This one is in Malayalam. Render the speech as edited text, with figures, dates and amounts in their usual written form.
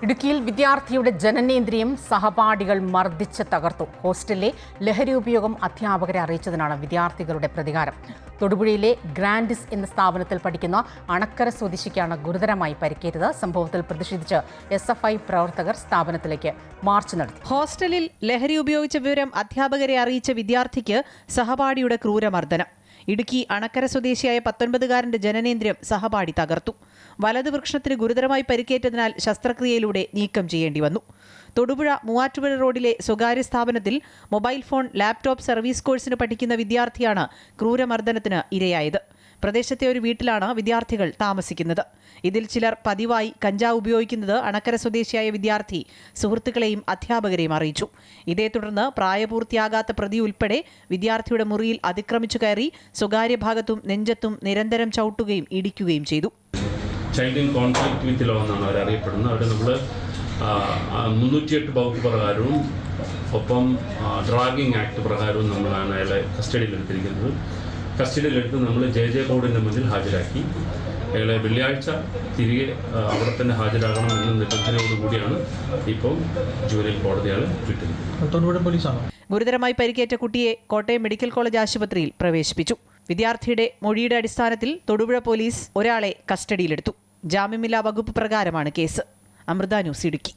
ഇടുക്കിയിൽ വിദ്യാർത്ഥിയുടെ ജനനേന്ദ്രിയം സഹപാഠികൾ മർദ്ദിച്ച് തകർത്തു. ഹോസ്റ്റലിലെ ലഹരി ഉപയോഗം അധ്യാപകരെ അറിയിച്ചതിനാണ് വിദ്യാർത്ഥികളുടെ പ്രതികാരം. തൊടുപുഴയിലെ ഗ്രാൻഡിസ് എന്ന സ്ഥാപനത്തിൽ പഠിക്കുന്ന അണക്കര സ്വദേശിക്കാണ് ഗുരുതരമായി പരിക്കേറ്റത്. സംഭവത്തിൽ പ്രതിഷേധിച്ച് SFI പ്രവർത്തകർ സ്ഥാപനത്തിലേക്ക് മാർച്ച് നടത്തി. ഹോസ്റ്റലിൽ ലഹരി ഉപയോഗിച്ച വിവരം അധ്യാപകരെ അറിയിച്ച വിദ്യാർത്ഥിക്ക് സഹപാഠിയുടെ ക്രൂരമർദ്ദനം. ഇടുക്കി അണക്കര സ്വദേശിയായ 19-കാരന്റെ ജനനേന്ദ്രിയം സഹപാഠി തകർത്തു. വലത് വൃക്ഷത്തിന് ഗുരുതരമായി പരിക്കേറ്റതിനാൽ ശസ്ത്രക്രിയയിലൂടെ നീക്കം ചെയ്യേണ്ടി വന്നു. തൊടുപുഴ മൂവാറ്റുപുഴ റോഡിലെ സ്വകാര്യ സ്ഥാപനത്തിൽ മൊബൈൽ ഫോൺ, ലാപ്ടോപ്പ് സർവീസ് കോഴ്സിന് പഠിക്കുന്ന വിദ്യാർത്ഥിയാണ് ക്രൂരമർദ്ദനത്തിന് ഇരയായത്. പ്രദേശത്തെ ഒരു വീട്ടിലാണ് വിദ്യാർത്ഥികൾ താമസിക്കുന്നത്. ഇതിൽ ചിലർ പതിവായി കഞ്ചാവ് ഉപയോഗിക്കുന്നത് അണക്കര സ്വദേശിയായ വിദ്യാർത്ഥി സുഹൃത്തുക്കളെയും അധ്യാപകരെയും അറിയിച്ചു. ഇതേ തുടർന്ന് പ്രായപൂർത്തിയാകാത്ത പ്രതി ഉൾപ്പെടെ വിദ്യാർത്ഥിയുടെ മുറിയിൽ അതിക്രമിച്ചു കയറി സ്വകാര്യ ഭാഗത്തും നെഞ്ചത്തും നിരന്തരം ചവിട്ടുകയും ഇടിക്കുകയും ചെയ്തു. Child in conflict with law എന്നാണ് അവർ അറിയപ്പെടുന്നത്. അവർ നമ്മൾ 308 വകുപ്പ് പ്രകാരവും ഒപ്പം ഡ്രാഗിംഗ് ആക്ട് പ്രകാരവും നമ്മളാണ് അയാളെ കസ്റ്റഡിയിലെടുത്തിരിക്കുന്നത്. കസ്റ്റഡിയിലെടുത്ത് നമ്മൾ JJ കോടതിൻ്റെ മുന്നിൽ ഹാജരാക്കി. അയാളെ വെള്ളിയാഴ്ച തിരികെ അവിടെ തന്നെ ഹാജരാകണം എന്ന നിബന്ധനയോടുകൂടിയാണ് ഇപ്പോൾ ജൂലൈ കോടതി അയാളെ വിട്ടിരിക്കുന്നത്. ഗുരുതരമായി പരിക്കേറ്റ കുട്ടിയെ കോട്ടയം മെഡിക്കൽ കോളേജ് ആശുപത്രിയിൽ പ്രവേശിപ്പിച്ചു. വിദ്യാർത്ഥിയുടെ മൊഴിയുടെ അടിസ്ഥാനത്തിൽ തൊടുപുഴ പോലീസ് ഒരാളെ കസ്റ്റഡിയിലെടുത്തു. ജാമ്യമില്ലാ വകുപ്പ് പ്രകാരമാണ് കേസ്. അമൃത ന്യൂസ് ഇടുക്കി.